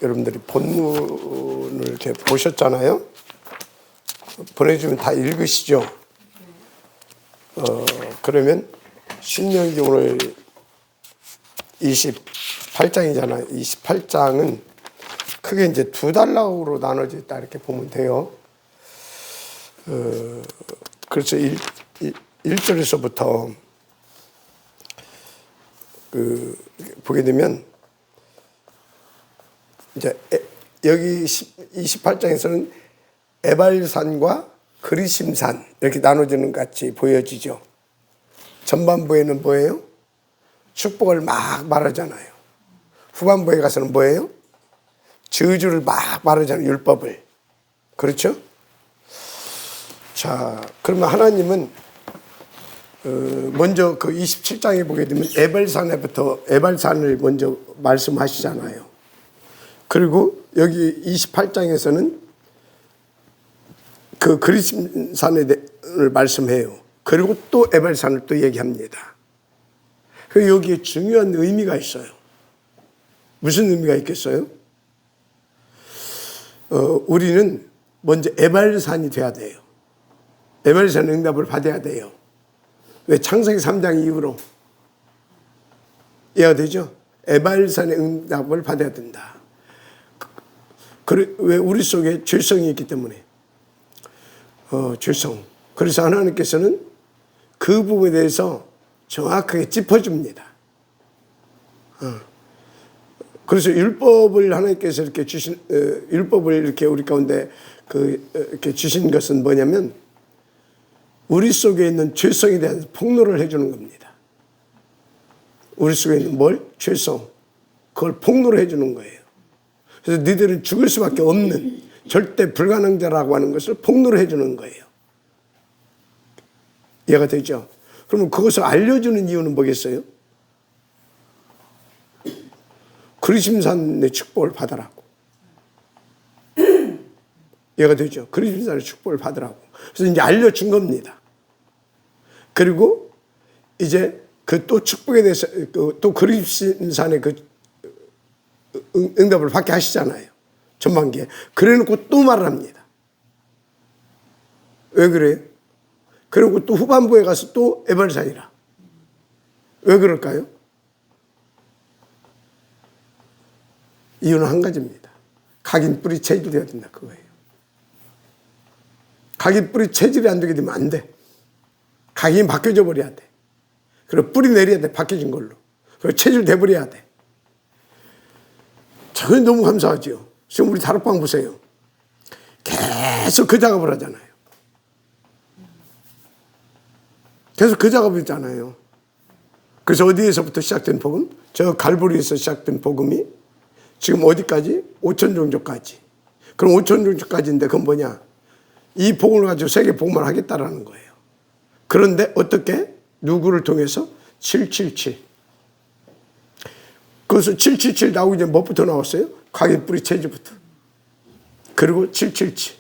여러분들이 본문을 이렇게 보셨잖아요. 보내주면 다 읽으시죠. 그러면 신명기 오늘 28장이잖아요. 28장은 크게 이제 두 단락으로 나눠져 있다 이렇게 보면 돼요. 그래서 1절에서부터 보게 되면 이제 여기 28장에서는 에발산과 그리심산 이렇게 나눠지는 것 같이 보여지죠. 전반부에는 뭐예요? 축복을 막 말하잖아요. 후반부에 가서는 뭐예요? 저주를 막 말하잖아요. 율법을. 그렇죠? 자, 그러면 하나님은 먼저 그 27장에 보게 되면 에발산을 먼저 말씀하시잖아요. 그리고 여기 28장에서는 그 그리심산을 말씀해요. 그리고 또 에발산을 또 얘기합니다. 여기에 중요한 의미가 있어요. 무슨 의미가 있겠어요? 우리는 먼저 에발산이 돼야 돼요. 에발산 응답을 받아야 돼요. 왜? 창세기 3장 이후로 이해가 되죠? 에발산의 응답을 받아야 된다. 왜? 우리 속에 죄성이 있기 때문에. 죄성. 그래서 하나님께서는 그 부분에 대해서 정확하게 짚어줍니다. 그래서 율법을 하나님께서 이렇게 율법을 이렇게 우리 가운데 이렇게 주신 것은 뭐냐면 우리 속에 있는 죄성에 대한 폭로를 해주는 겁니다. 우리 속에 있는 뭘? 죄성. 그걸 폭로를 해주는 거예요. 그래서 너희들은 죽을 수밖에 없는 절대 불가능자라고 하는 것을 폭로를 해주는 거예요. 이해가 되죠? 그러면 그것을 알려주는 이유는 뭐겠어요? 그리심산의 축복을 받으라고. 이해가 되죠? 그리심산의 축복을 받으라고. 그래서 이제 알려준 겁니다. 그리고 이제 그 또 축복에 대해서 또 그리심산의 응답을 받게 하시잖아요. 전반기에. 그래 놓고 또 말을 합니다. 왜 그래요? 그리고 또 후반부에 가서 또 에발산이라. 왜 그럴까요? 이유는 한 가지입니다. 각인 뿌리 체질이 된다 그거예요. 각인 뿌리 체질이 안 되게 되면 안 돼. 각인이 바뀌어져 버려야 돼. 그리고 뿌리 내려야 돼. 바뀌어진 걸로. 그리고 체질 돼버려야 돼. 저는 너무 감사하죠. 지금 우리 다락방 보세요. 계속 그 작업을 하잖아요. 계속 그 작업을 했잖아요. 그래서 어디에서부터 시작된 복음? 저 갈보리에서 시작된 복음이 지금 어디까지? 5천 종족까지. 그럼 5천 종족까지인데 그건 뭐냐? 이 복음을 가지고 세계 복음을 하겠다라는 거예요. 그런데 어떻게? 누구를 통해서? 777. 그래서 777 나오기 전에 뭐부터 나왔어요? 각인 뿌리 체질부터. 그리고 777.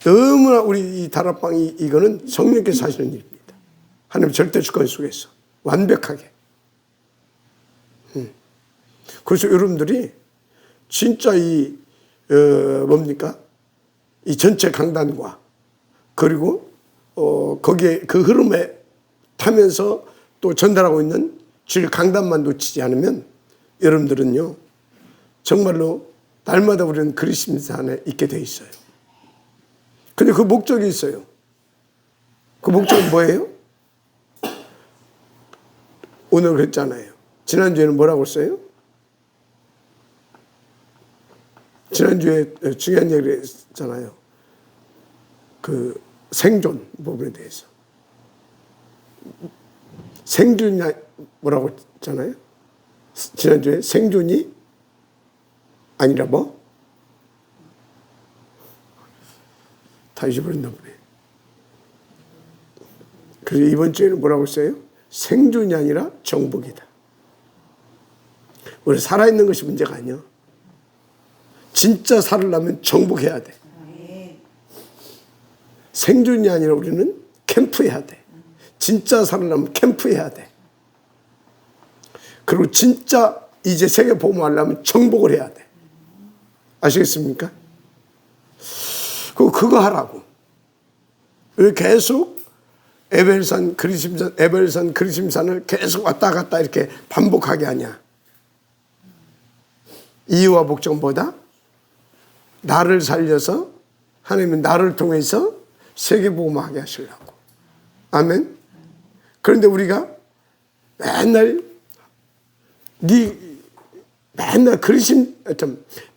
너무나 우리 이 다락방이 이거는 성령께서 하시는 일입니다. 하나님 절대 주권 속에서 완벽하게. 그래서 여러분들이 진짜 뭡니까? 이 전체 강단과 그리고 거기에 그 흐름에 타면서 또 전달하고 있는 질 강단만 놓치지 않으면 여러분들은요 정말로 날마다 우리는 그리심산에 있게 돼 있어요. 근데 그 목적이 있어요. 그 목적은 뭐예요? 오늘 그랬잖아요. 지난주에는 뭐라고 했어요? 지난주에 중요한 얘기를 했잖아요. 그 생존 부분에 대해서. 생존이 뭐라고 했잖아요? 지난주에 생존이 아니라 뭐? 다 잊어버렸나 보네. 그래서 이번 주에는 뭐라고 했어요? 생존이 아니라 정복이다. 우리 살아있는 것이 문제가 아니야. 진짜 살으려면 정복해야 돼. 생존이 아니라 우리는 캠프해야 돼. 진짜 살으려면 캠프해야 돼. 그리고 진짜 이제 세계 복음하려면 정복을 해야 돼. 아시겠습니까? 그거 하라고. 계속 에벨산, 그리심산, 에벨산, 그리심산을 계속 왔다 갔다 이렇게 반복하게 하냐. 이유와 목적보다 나를 살려서 하나님은 나를 통해서 세계복음하게 하시려고. 아멘. 그런데 우리가 맨날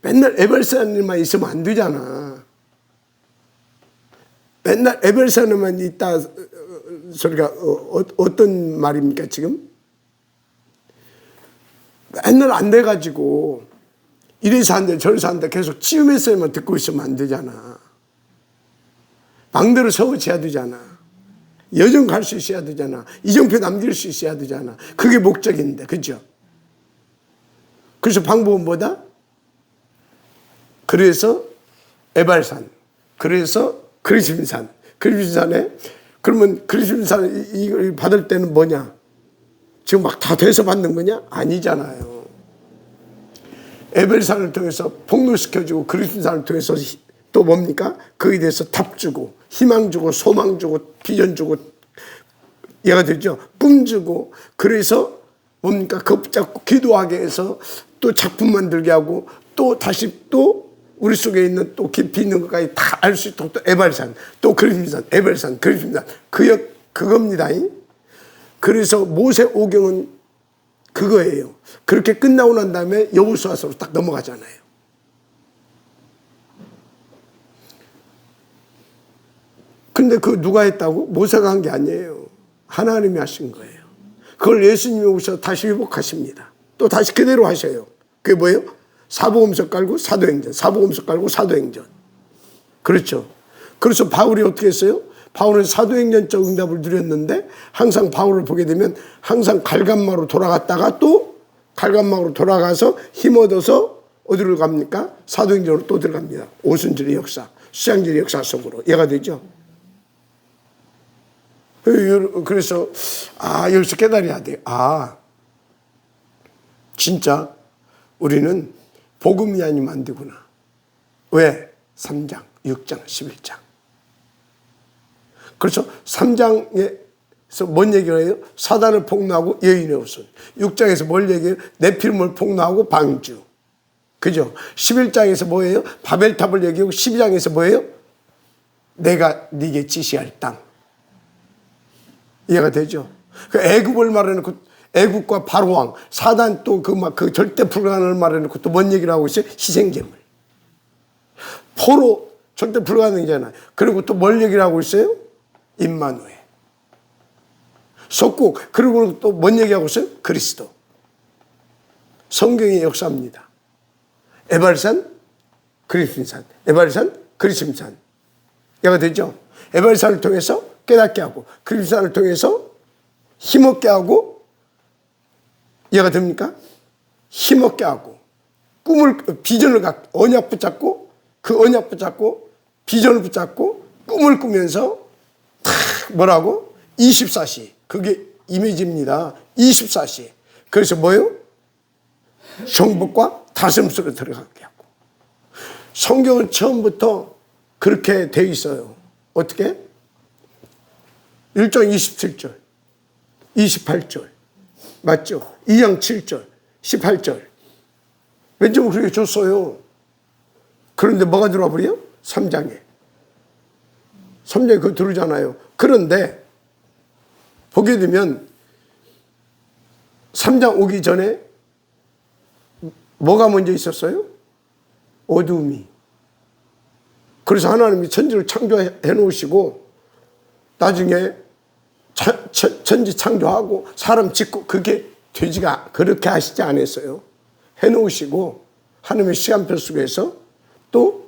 맨날 에벨산에만 있으면 안 되잖아. 맨날 에벨산에만 있다 소리가 어떤 말입니까 지금? 맨날 안 돼가지고 이래서 안 돼 저래서 안 돼 계속 치유메시지만 듣고 있으면 안 되잖아. 방대로 서울쳐야 되잖아. 여정 갈 수 있어야 되잖아. 이정표 남길 수 있어야 되잖아. 그게 목적인데, 그죠? 그래서 방법은 뭐다? 그래서 에발산, 그래서 그리심산, 그리심산에 그러면 그리심산 이걸 받을 때는 뭐냐? 지금 막 다 돼서 받는 거냐? 아니잖아요. 에벨산을 통해서 폭로시켜주고 그리심산을 통해서 또 뭡니까? 거기에 대해서 답 주고 희망 주고 소망 주고 비전 주고 얘가 되죠. 꿈 주고 그래서 뭡니까? 겁잡고 기도하게 해서 또 작품 만들게 하고 또 다시 또 우리 속에 있는 또 깊이 있는 것까지 다 알 수 있도록 또 에발산 또 그리심산 에벨산 그리심산 그겁니다. 그래서 모세 오경은 그거예요. 그렇게 끝나고 난 다음에 여호수아서로 딱 넘어가잖아요. 근데 그 누가 했다고? 모세가 한 게 아니에요. 하나님이 하신 거예요. 그걸 예수님이 오셔서 다시 회복하십니다. 또 다시 그대로 하셔요. 그게 뭐예요? 사복음서 깔고 사도행전, 사복음서 깔고 사도행전. 그렇죠. 그래서 바울이 어떻게 했어요? 바울은 사도행전적 응답을 누렸는데 항상 바울을 보게 되면 항상 갈감마로 돌아갔다가 또 갈감마로 돌아가서 힘 얻어서 어디로 갑니까? 사도행전으로 또 들어갑니다. 오순절의 역사, 수양절의 역사 속으로. 이해가 되죠? 그래서 여기서 깨달아야 돼요. 진짜 우리는 복음이 아니면 안 되구나. 왜? 3장, 6장, 11장. 그래서 3장에서 뭔 얘기를 해요? 사단을 폭로하고 여인의 후손. 6장에서 뭘 얘기해요? 네피림을 폭로하고 방주. 그죠? 11장에서 뭐예요? 바벨탑을 얘기하고 12장에서 뭐예요? 내가 네게 지시할 땅. 이해가 되죠? 그 애굽을 말해놓고 애굽과 바로왕, 사단 또 그 절대 불가능을 말해놓고 또 뭔 얘기를 하고 있어요? 희생제물. 포로 절대 불가능이잖아요. 그리고 또 뭘 얘기를 하고 있어요? 임마누엘. 속국. 그리고 또 뭔 얘기하고 있어요? 그리스도. 성경의 역사입니다. 에발산, 그리심산. 에발산, 그리심산. 이해가 되죠? 에발산을 통해서 깨닫게 하고 그리심산을 통해서 힘없게 하고 이해가 됩니까? 힘없게 하고 비전을 갖고 언약 붙잡고 그 언약 붙잡고 비전을 붙잡고 꿈을 꾸면서 뭐라고? 24시 그게 이미지입니다. 24시 그래서 뭐예요? 정복과 다스림 속에 들어가게 하고 성경은 처음부터 그렇게 돼 있어요. 어떻게? 1장 27절 28절 맞죠? 2장 7절 18절 왠지 그렇게 줬어요. 그런데 뭐가 들어와 버려요? 3장에 그거 들어오잖아요. 그런데 보게 되면 3장 오기 전에 뭐가 먼저 있었어요? 어둠이. 그래서 하나님이 천지를 창조해 놓으시고 나중에 천지 창조하고 사람 짓고 그게 되지가 그렇게 하시지 않았어요. 해놓으시고 하나님의 시간표 속에서 또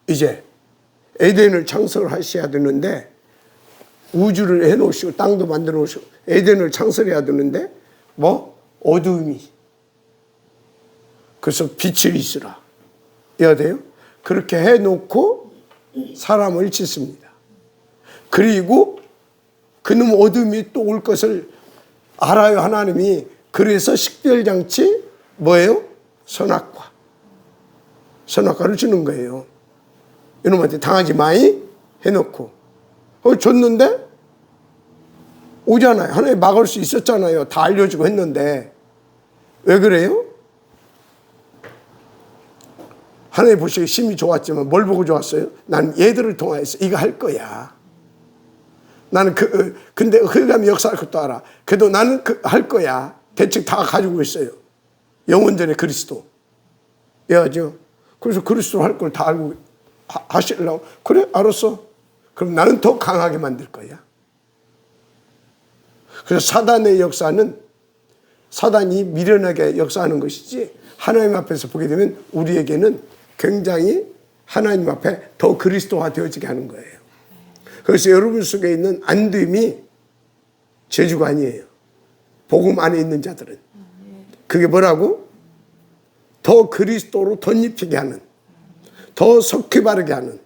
이제 에덴을 창설을 하셔야 되는데 우주를 해놓으시고 땅도 만들어 놓으시고 에덴을 창설해야 되는데 뭐 어둠이 그래서 빛이 있으라 해야 돼요. 그렇게 해놓고 사람을 짓습니다. 그리고 그놈 어둠이 또 올 것을 알아요. 하나님이. 그래서 식별장치 뭐예요? 선악과를 주는 거예요. 이놈한테 당하지 마이 해놓고 줬는데 오잖아요. 하나님 막을 수 있었잖아요. 다 알려주고 했는데 왜 그래요? 하나님 보시기에 심히 좋았지만 뭘 보고 좋았어요? 난 얘들을 통하여서 이거 할 거야. 나는 근데 흑암이 역사할 것도 알아. 그래도 나는 할 거야. 대책 다 가지고 있어요. 영원전의 그리스도. 해야죠. 그래서 그리스도 할 걸 다 알고 하시려고. 그래, 알았어. 그럼 나는 더 강하게 만들 거야. 그래서 사단의 역사는 사단이 미련하게 역사하는 것이지 하나님 앞에서 보게 되면 우리에게는 굉장히 하나님 앞에 더 그리스도화 되어지게 하는 거예요. 그래서 여러분 속에 있는 안됨이 재주가 아니에요. 복음 안에 있는 자들은. 그게 뭐라고? 더 그리스도로 덧입히게 하는, 더 석회 바르게 하는.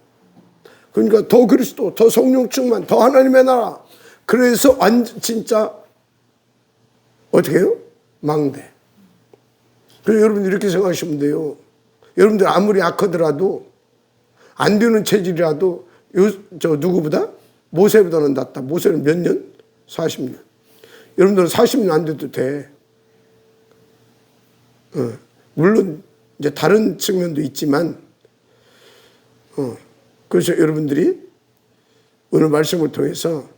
그러니까 더 그리스도, 더 성령 충만, 더 하나님의 나라. 그래서 진짜 어떻게 해요? 망대. 그래서 여러분 이렇게 생각하시면 돼요. 여러분들 아무리 악하더라도 안 되는 체질이라도 누구보다? 모세보다는 낫다. 모세는 몇 년? 40년. 여러분들은 40년 안 돼도 돼. 물론 이제 다른 측면도 있지만 그래서 여러분들이 오늘 말씀을 통해서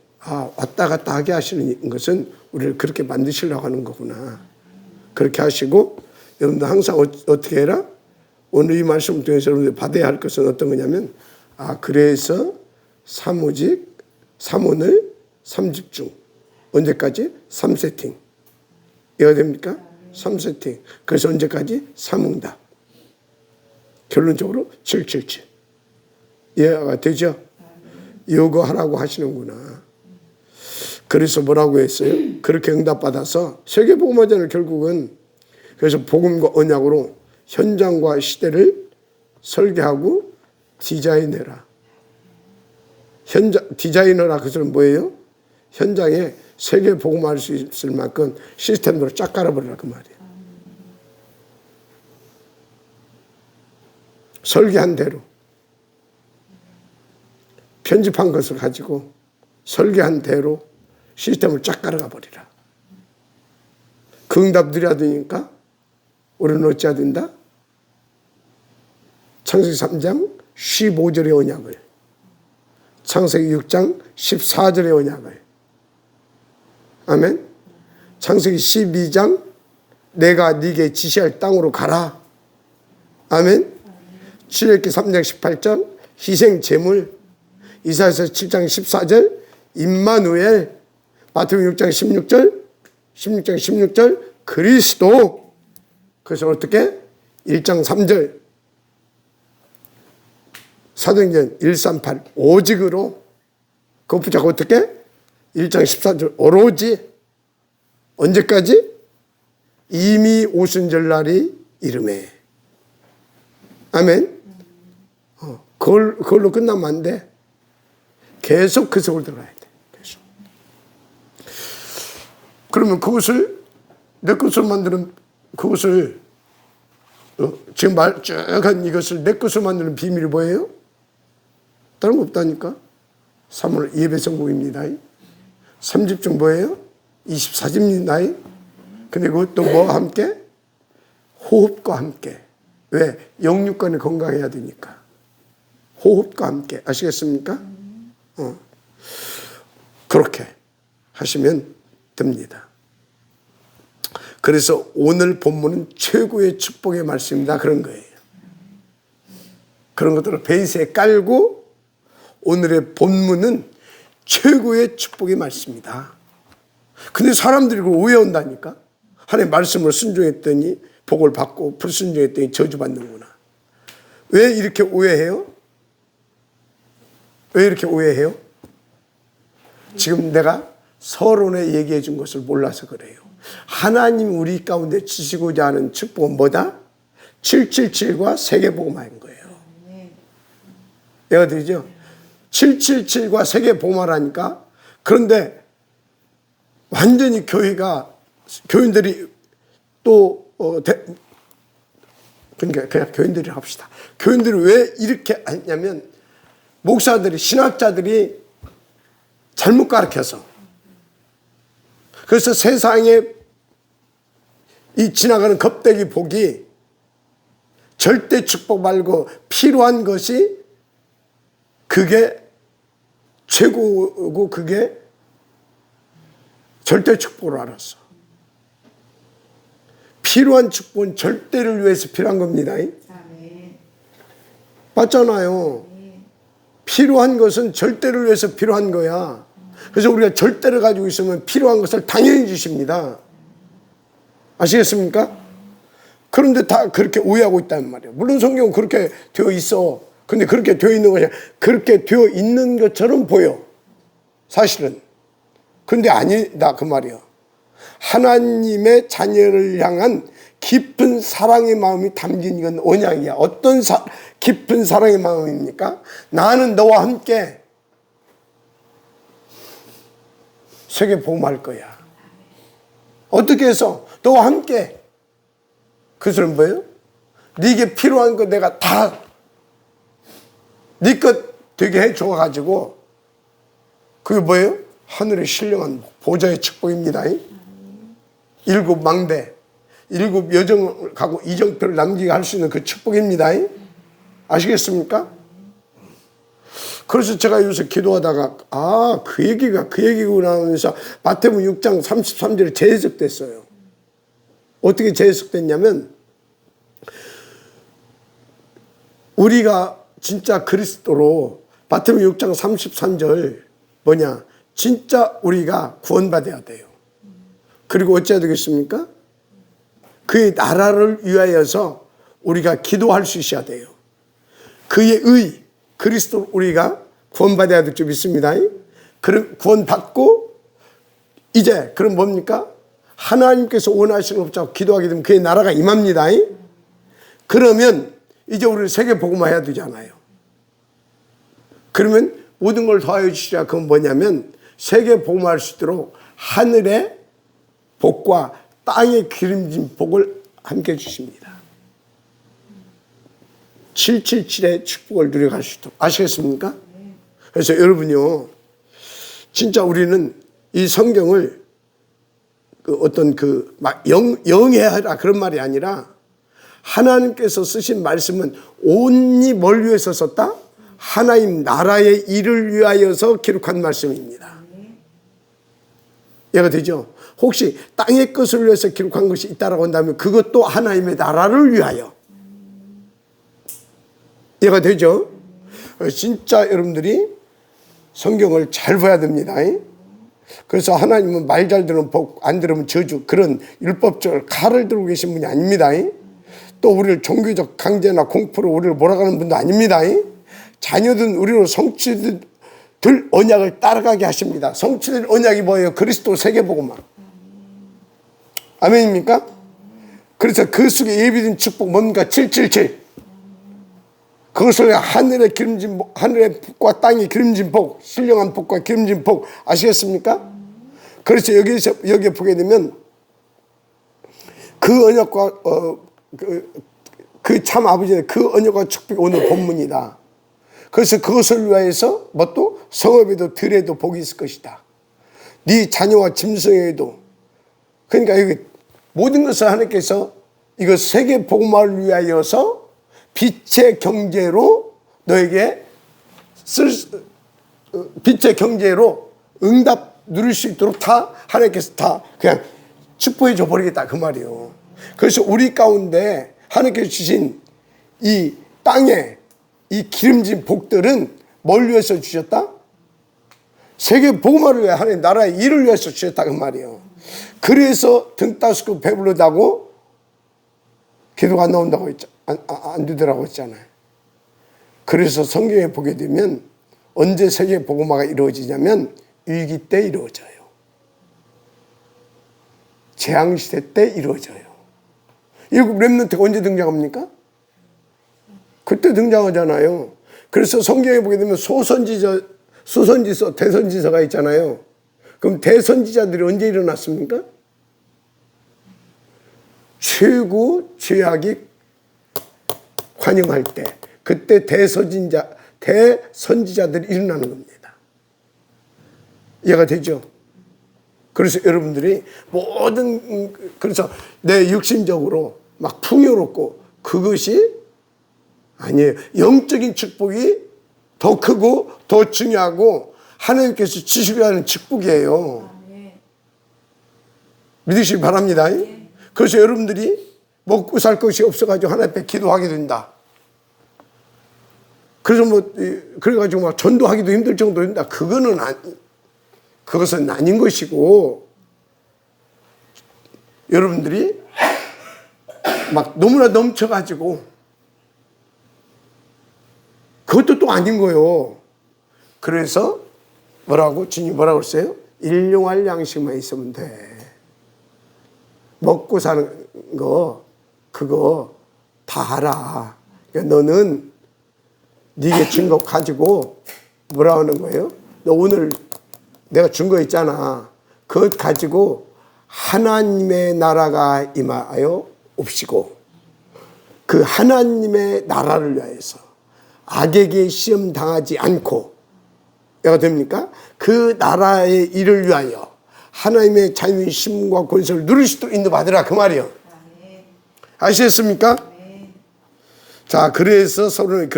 왔다 갔다 하게 하시는 것은 우리를 그렇게 만드시려고 하는 거구나. 그렇게 하시고 여러분들 항상 어떻게 해라? 오늘 이 말씀을 통해서 여러분들이 받아야 할 것은 어떤 거냐면 그래서 사모직, 사모늘, 삼집중. 언제까지? 3세팅. 이해가 됩니까? 3세팅. 그래서 언제까지? 삼응답. 결론적으로 777. 이해가 되죠? 이거 하라고 하시는구나. 그래서 뭐라고 했어요? 그렇게 응답받아서 세계복음화전을 결국은 그래서 복음과 언약으로 현장과 시대를 설계하고 디자인해라. 디자이너라 그것은 뭐예요? 현장에 세계 복음화할 수 있을 만큼 시스템으로 쫙 깔아버리라 그 말이에요. 설계한 대로 편집한 것을 가지고 설계한 대로 시스템을 쫙 깔아가 버리라. 그 응답 누려야 되니까 우리는 어찌해야 된다? 창세기 3장 15절의 언약을, 창세기 6장 14절의 언약을, 아멘. 창세기 12장 내가 네게 지시할 땅으로 가라, 아멘. 출애굽기 3장 18절 희생 제물, 이사야서 7장 14절 임마누엘, 마태복음 6장 16절 그리스도. 그래서 어떻게? 1장 3절 사도행전 138 오직으로. 그거 붙잡고 어떻게? 1장 14절 오로지. 언제까지? 이미 오순절날이 이름에. 아멘. 그걸로 끝나면 안 돼. 계속 그 속을 들어가야 돼. 계속. 그러면 그것을 내 것으로 만드는 그것을 지금 쭉 이것을 내 것으로 만드는 비밀이 뭐예요? 다른 거 없다니까. 3월 예배 성공입니다. 3집중 뭐예요? 24집입니다. 근데 그것도 뭐와 함께? 호흡과 함께. 왜? 영육간이 건강해야 되니까. 호흡과 함께. 아시겠습니까? 그렇게 하시면 됩니다. 그래서 오늘 본문은 최고의 축복의 말씀이다 그런 거예요. 그런 것들을 베이스에 깔고 오늘의 본문은 최고의 축복의 말씀이다. 근데 사람들이 그걸 오해한다니까. 하나님 말씀을 순종했더니 복을 받고 불순종했더니 저주받는구나. 왜 이렇게 오해해요? 왜 이렇게 오해해요? 지금 내가 서론에 얘기해 준 것을 몰라서 그래요. 하나님 우리 가운데 주시고자 하는 축복은 뭐다? 777과 세계복음화인 거예요. 이해가 되죠? 777과 세계복음화라니까. 그런데 완전히 교인들이 또 그러니까 그냥 교인들이 합시다. 교인들이 왜 이렇게 했냐면 목사들이, 신학자들이 잘못 가르쳐서. 그래서 세상에 이 지나가는 겁대기 복이 절대 축복 말고 필요한 것이 그게 최고고 그게 절대 축복으로 알았어. 필요한 축복은 절대를 위해서 필요한 겁니다. 맞잖아요. 필요한 것은 절대를 위해서 필요한 거야. 그래서 우리가 절대를 가지고 있으면 필요한 것을 당연히 주십니다. 아시겠습니까? 그런데 다 그렇게 오해하고 있단 말이에요. 물론 성경은 그렇게 되어 있어. 근데 그렇게 되어 있는 것이 그렇게 되어 있는 것처럼 보여. 사실은. 근데 아니다 그 말이에요. 하나님의 자녀를 향한 깊은 사랑의 마음이 담긴 이건 언약이야. 어떤 깊은 사랑의 마음입니까? 나는 너와 함께 세계 복음할 거야. 어떻게 해서? 너와 함께. 그 소리는 뭐예요? 네게 필요한 거 내가 다 네 것 되게 해줘가지고 그게 뭐예요? 하늘의 신령한 보좌의 축복입니다. 일곱 망대, 일곱 여정을 가고 이정표를 남기게 할 수 있는 그 축복입니다. 아시겠습니까? 그래서 제가 요새 기도하다가 그 얘기가 그 얘기구나 하면서 마태복음 6장 33절에 재해석됐어요. 어떻게 재해석됐냐면 우리가 진짜 그리스도로 마태복음 6장 33절 뭐냐? 진짜 우리가 구원받아야 돼요. 그리고 어찌해야 되겠습니까? 그의 나라를 위하여서 우리가 기도할 수 있어야 돼요. 그의 의, 그리스도 우리가 구원받아야 될 줄 믿습니다. 그럼 구원받고 이제 그럼 뭡니까? 하나님께서 원하시는 것 붙잡고 기도하게 되면 그의 나라가 임합니다. 그러면 이제 우리는 세계 복음화 해야 되잖아요. 그러면 모든 걸 더하여 주시라. 그건 뭐냐면 세계 복음화할 수 있도록 하늘의 복과 땅의 기름진 복을 함께 주십니다. 777의 축복을 누려갈 수 있도록. 아시겠습니까? 그래서 여러분요, 진짜 우리는 이 성경을 영해하라 그런 말이 아니라 하나님께서 쓰신 말씀은 온전히 뭘 위해서 썼다? 하나님 나라의 일을 위하여서 기록한 말씀입니다. 이해가 되죠? 혹시 땅의 것을 위해서 기록한 것이 있다라고 한다면 그것도 하나님의 나라를 위하여. 이해가 되죠? 진짜 여러분들이 성경을 잘 봐야 됩니다. 그래서 하나님은 말 잘 들으면 복, 안 들으면 저주, 그런 율법적으로 칼을 들고 계신 분이 아닙니다. 또 우리를 종교적 강제나 공포로 우리를 몰아가는 분도 아닙니다. 자녀든 우리로 성취들 언약을 따라가게 하십니다. 성취될 언약이 뭐예요? 그리스도 세계복음화. 아멘입니까? 그래서 그 속에 예비된 축복 뭡니까? 777. 그것을 하늘의 기름진 복, 하늘의 복과 땅의 기름진 복, 신령한 복과 기름진 복. 아시겠습니까? 그래서 여기에 보게 되면 그 언약과 그 참 아버지의 그 언약과 축복이 오늘 본문이다. 그래서 그것을 위하여서 뭐 또 성읍에도 들에도 복이 있을 것이다. 네 자녀와 짐승에도. 그러니까 여기 모든 것을 하나님께서 이거 세계 복음화를 위하여서 빛의 경제로 너에게 빛의 경제로 응답 누릴 수 있도록 다 하나님께서 다 그냥 축복해 줘 버리겠다 그 말이에요. 그래서 우리 가운데 하나님께서 주신 이 땅에 이 기름진 복들은 뭘 위해서 주셨다? 세계 복음화를 위해 하나님 나라의 일을 위해서 주셨다 그 말이에요. 그래서 등 따스고 배부르다고 기도가 안 나온다고 안 되더라고 했잖아요. 그래서 성경에 보게 되면 언제 세계 복음화가 이루어지냐면 위기 때 이루어져요. 재앙시대 때 이루어져요. 일곱 렘넌트가 언제 등장합니까? 그때 등장하잖아요. 그래서 성경에 보게 되면 소선지서, 대선지서가 있잖아요. 그럼 대선지자들이 언제 일어났습니까? 최고 죄악이 환영할 때, 그때 대선지자들이 일어나는 겁니다. 이해가 되죠? 그래서 여러분들이 그래서 내 육신적으로 막 풍요롭고 그것이 아니에요. 영적인 축복이 더 크고 더 중요하고 하나님께서 주시려 하는 축복이에요. 믿으시기 바랍니다. 그래서 여러분들이 먹고 살 것이 없어가지고 하나님 앞에 기도하게 된다. 그래서 그래가지고 막 전도하기도 힘들 정도인다. 그것은 아닌 것이고, 여러분들이 막 너무나 넘쳐가지고, 그것도 또 아닌 거예요. 그래서 주님 뭐라고 했어요? 일용할 양식만 있으면 돼. 먹고 사는 거, 그거 다 하라. 그러니까 너는 네게 준 거 가지고 뭐라 하는 거예요? 너 오늘 내가 준 거 있잖아. 그것 가지고 하나님의 나라가 임하여 옵시고, 그 하나님의 나라를 위하여서 악에게 시험 당하지 않고, 내가 됩니까? 그 나라의 일을 위하여 하나님의 자유심과 권세를 누릴 수도 있는 받으라, 그 말이요. 아시겠습니까? 자, 그래서 서로는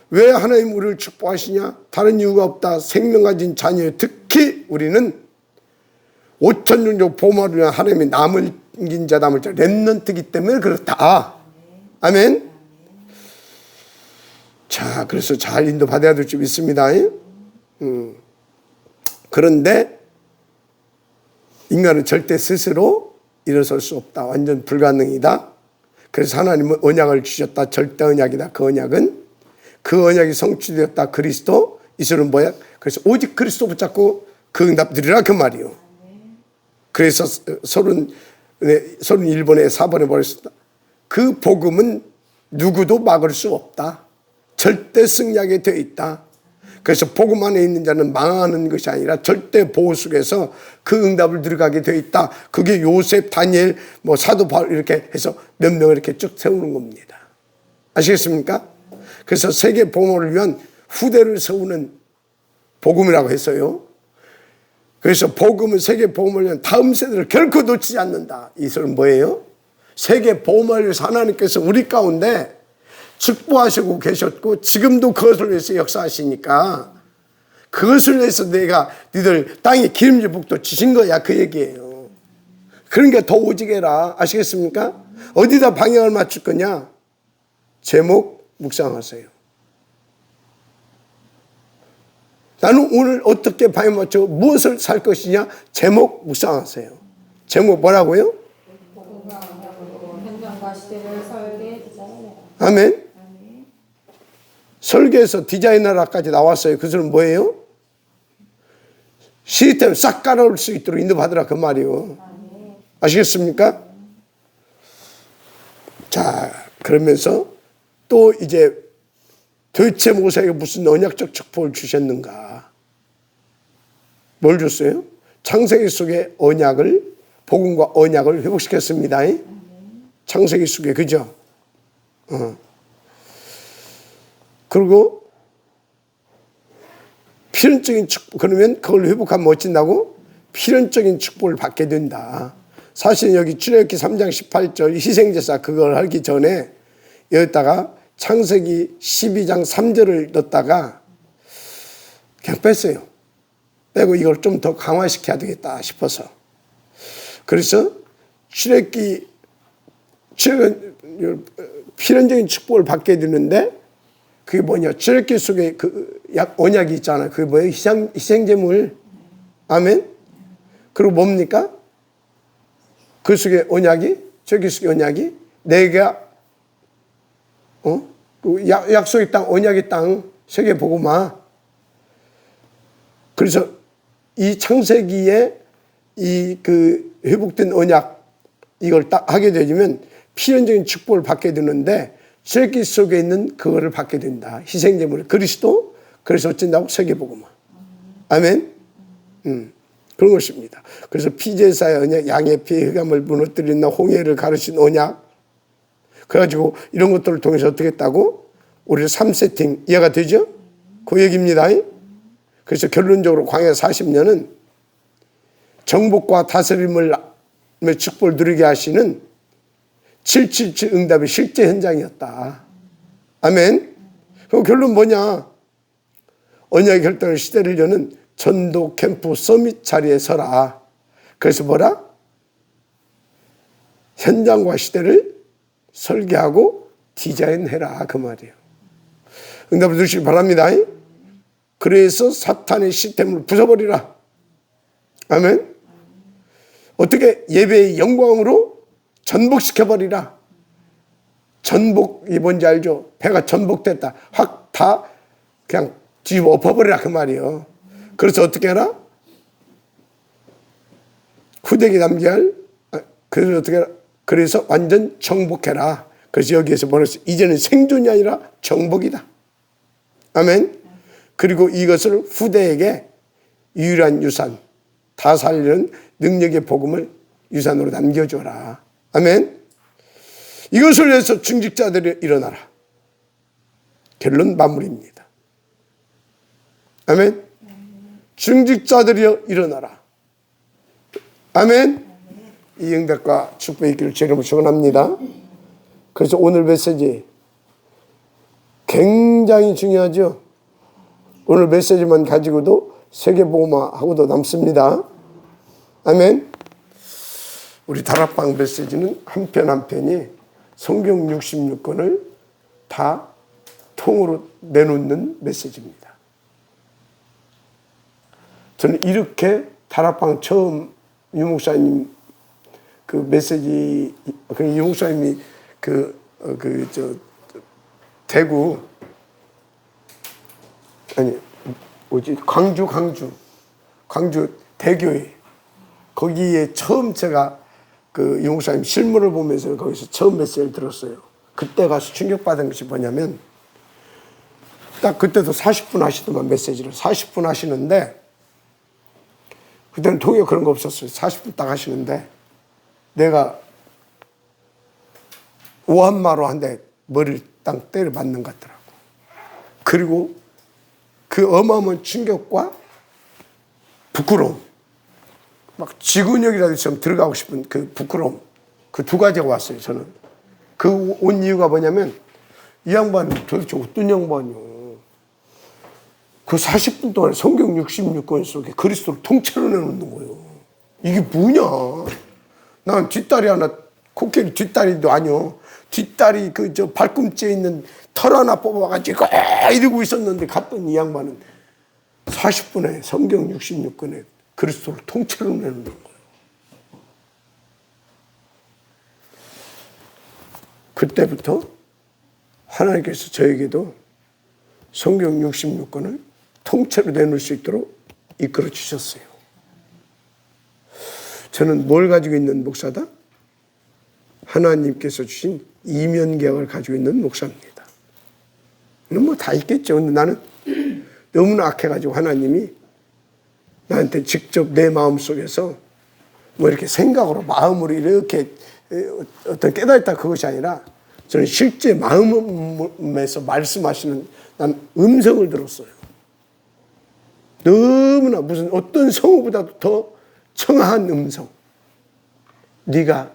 왜 하나님 우리를 축복하시냐? 다른 이유가 없다. 생명 가진 자녀, 특히 우리는 5,000년 보호를 위한 하나님의 남긴 자, 렘넌트이기 때문에 그렇다. 아멘. 자, 그래서 잘 인도받아야 될 줄 믿습니다. 그런데 인간은 절대 스스로 일어설 수 없다. 완전 불가능이다. 그래서 하나님은 언약을 주셨다. 절대 언약이다. 그 언약은 그 언약이 성취되었다. 그리스도. 이슬은 뭐야? 그래서 오직 그리스도 붙잡고 그 응답 드리라, 그 말이요. 그래서 31번에 4번에 말했습니다. 그 복음은 누구도 막을 수 없다. 절대 승리하게 되어 있다. 그래서 복음 안에 있는 자는 망하는 것이 아니라 절대 보호 속에서 그 응답을 들어가게 되어 있다. 그게 요셉, 다니엘, 사도 바울 이렇게 해서 몇 명을 이렇게 쭉 세우는 겁니다. 아시겠습니까? 그래서 세계 보호를 위한 후대를 세우는 복음이라고 했어요. 그래서 복음은 세계 보호를 위한 다음 세대를 결코 놓치지 않는다. 이 소리는 뭐예요? 세계 보호를 위해서 하나님께서 우리 가운데 축복하시고 계셨고 지금도 그것을 위해서 역사하시니까 그것을 위해서 내가 너희들 땅에 기름진 복도 주신 거야, 그 얘기예요. 그러니까 더 오직해라. 아시겠습니까? 어디다 방향을 맞출 거냐? 제목 묵상하세요. 나는 오늘 어떻게 방향 맞춰 무엇을 살 것이냐? 제목 묵상하세요. 제목 뭐라고요? 아멘. 설계에서 디자이너라까지 나왔어요. 그 소리는 뭐예요? 시스템 싹 깔아올 수 있도록 인도받으라, 그 말이요. 아시겠습니까? 자, 그러면서 또 이제 도대체 모세에게 무슨 언약적 축복을 주셨는가? 뭘 줬어요? 창세기 속의 언약을, 복음과 언약을 회복시켰습니다. 창세기 속에, 그죠? 그리고 필연적인 축복, 그러면 그걸 회복하면 어쩐다고? 필연적인 축복을 받게 된다. 사실 여기 출애굽기 3장 18절 희생제사 그걸 하기 전에 여기다가 창세기 12장 3절을 넣었다가 그냥 뺐어요. 빼고 이걸 좀 더 강화시켜야 되겠다 싶어서. 그래서 출애굽기 필연적인 축복을 받게 되는데 그게 뭐냐? 출애굽기 속에 그 언약이 있잖아요. 그게 뭐예요? 희생제물. 아멘. 그리고 뭡니까? 그 속에 언약이, 출애굽기 속에 언약이 내가 약속의 땅, 언약의 땅 세계 보고마. 그래서 이 창세기에 이 그 회복된 언약 이걸 딱 하게 되면 필연적인 축복을 받게 되는데 출애굽기 속에 있는 그거를 받게 된다. 희생제물 그리스도. 그래서 어쩐다고 세계 보고마. 아멘. 그런 것입니다. 그래서 피제사의 언약, 양의 피, 흑암을 무너뜨리는 홍해를 가르친 언약. 그래가지고 이런 것들을 통해서 어떻게 했다고? 우리 3세팅 이해가 되죠? 그 얘기입니다. 그래서 결론적으로 광야 40년은 정복과 다스림을 축복을 누리게 하시는 777 응답의 실제 현장이었다. 아멘. 그럼 결론 뭐냐? 언약의 결단을 시대를 여는 전도 캠프 서밋 자리에 서라. 그래서 뭐라? 현장과 시대를 설계하고 디자인해라. 그 말이에요. 응답을 주시기 바랍니다. 그래서 사탄의 시스템을 부숴버리라. 아멘. 어떻게? 예배의 영광으로 전복시켜버리라. 전복이 뭔지 알죠? 배가 전복됐다. 확 다 그냥 뒤집어 엎어버리라. 그 말이에요. 그래서 어떻게 해라? 후대기 남게 할, 그래서 어떻게 해라? 그래서 완전 정복해라. 그래서 여기에서 뭐라 했어요? 이제는 생존이 아니라 정복이다. 아멘. 그리고 이것을 후대에게 유일한 유산, 다 살리는 능력의 복음을 유산으로 남겨줘라. 아멘. 이것을 위해서 중직자들이 일어나라. 결론 마무리입니다. 아멘. 중직자들이여 일어나라. 아멘. 이 응답과 축복의 있기를 주님으로 축원합니다. 그래서 오늘 메시지 굉장히 중요하죠. 오늘 메시지만 가지고도 세계복음화하고도 남습니다. 아멘. 우리 다락방 메시지는 한 편 한 편이 성경 66권을 다 통으로 내놓는 메시지입니다. 저는 이렇게 다락방 처음 유 목사님 그 메시지, 유 목사님이 대구, 아니, 뭐지, 광주 대교회, 거기에 처음 제가 유 목사님 실물을 보면서 거기서 처음 메시지를 들었어요. 그때 가서 충격받은 것이 뭐냐면, 딱 그때도 40분 하시더만 메시지를 40분 하시는데, 그때는 통역 그런 거 없었어요. 40분 딱 하시는데, 내가 오한마로 한 대 머리를 딱 때려 맞는 것 같더라고. 그리고 그 어마어마한 충격과 부끄러움, 막 지구력이라도 좀 들어가고 싶은 그 부끄러움, 그 두 가지가 왔어요. 저는 그 온 이유가 뭐냐면, 이 양반이 도대체 어떤 양반이요? 그 40분 동안 성경 66권 속에 그리스도를 통째로 내놓는 거예요. 이게 뭐냐? 난 뒷다리 하나, 코끼리 뒷다리도 아니요. 뒷다리 발꿈치에 있는 털 하나 뽑아가지고 이러고 있었는데 갔더니 이 양반은 40분에 성경 66권에 그리스도를 통째로 내놓는 거예요. 그때부터 하나님께서 저에게도 성경 66권을 통째로 내놓을 수 있도록 이끌어 주셨어요. 저는 뭘 가지고 있는 목사다? 하나님께서 주신 이면계약을 가지고 있는 목사입니다. 뭐 다 있겠죠. 근데 나는 너무나 악해가지고 하나님이 나한테 직접 내 마음속에서 뭐 이렇게 생각으로 마음으로 이렇게 어떤 깨달았다 그것이 아니라 저는 실제 마음에서 말씀하시는 난 음성을 들었어요. 너무나 무슨 어떤 성우보다도 더 청아한 음성. 네가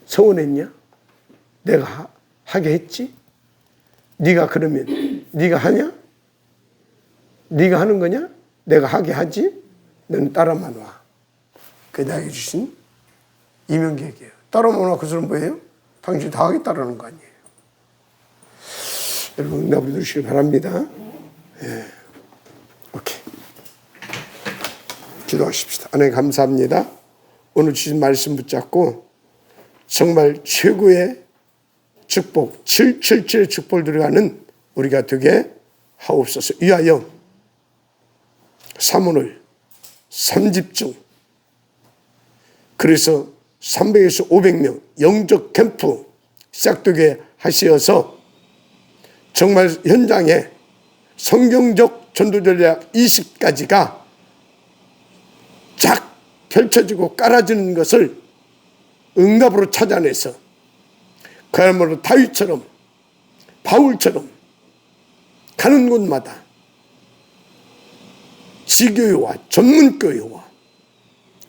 서운했냐? 내가 하게 했지? 네가 그러면 네가 하냐? 네가 하는 거냐? 내가 하게 하지? 너는 따라만 와. 그게 나에게 주신 이면계획이에요. 따라만 와. 그 소리는 뭐예요? 당신 다 하겠다라는 거 아니에요. 여러분 응답을 주시기 바랍니다. 예. 오케이. 기도하십시다. 하나님 감사합니다. 오늘 주신 말씀 붙잡고 정말 최고의 축복, 777의 축복을 누려가는 우리가 되게 하옵소서. 위하여 사모를 3집중, 그래서 300에서 500명 영적 캠프 시작되게 하시어서 정말 현장에 성경적 전도 전략 20가지가 쫙 펼쳐지고 깔아지는 것을 응답으로 찾아내서 그야말로 다윗처럼 바울처럼 가는 곳마다 지교회와 전문교회와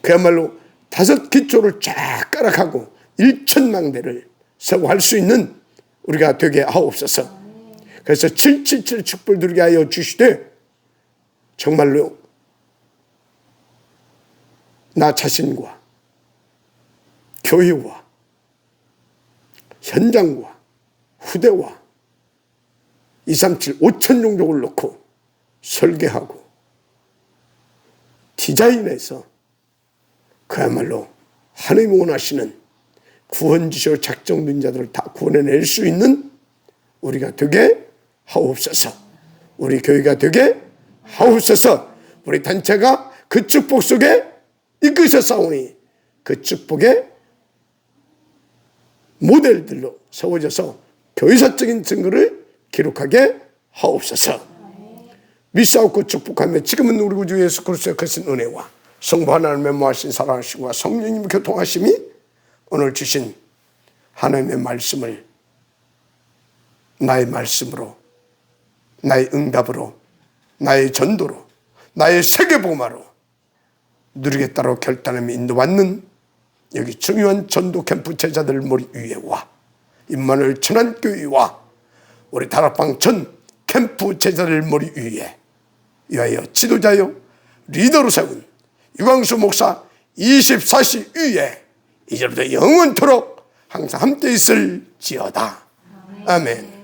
그야말로 5 기초를 쫙 깔아가고 1천망대를 세워 할 수 있는 우리가 되게 하옵소서. 그래서 777 축복을 누리게 하여 주시되 정말로 나 자신과 교회와 현장과 후대와 237 5천 종족을 놓고 설계하고 디자인해서 그야말로 하나님이 원하시는 구원지시로 작정된 자들을 다 구원해낼 수 있는 우리가 되게 하옵소서. 우리 교회가 되게 하옵소서. 우리 단체가 그 축복 속에 이끌려 싸우니 그 축복의 모델들로 세워져서 교회사적인 증거를 기록하게 하옵소서. 믿사옵고 축복하며 지금은 우리 구주 예수 그리스도의 크신 은혜와 성부 하나님의 모하신 사랑하심과 성령님의 교통하심이 오늘 주신 하나님의 말씀을 나의 말씀으로, 나의 응답으로, 나의 전도로, 나의 세계복음화로 누리겠다고 결단하며 인도받는 여기 중요한 전도 캠프 제자들 머리 위에와 임마누엘 천안교회와 우리 다락방 전 캠프 제자들 머리 위에 위하여 지도자여 리더로 세운 유광수 목사 24시 위에 이제부터 영원토록 항상 함께 있을지어다. 아멘.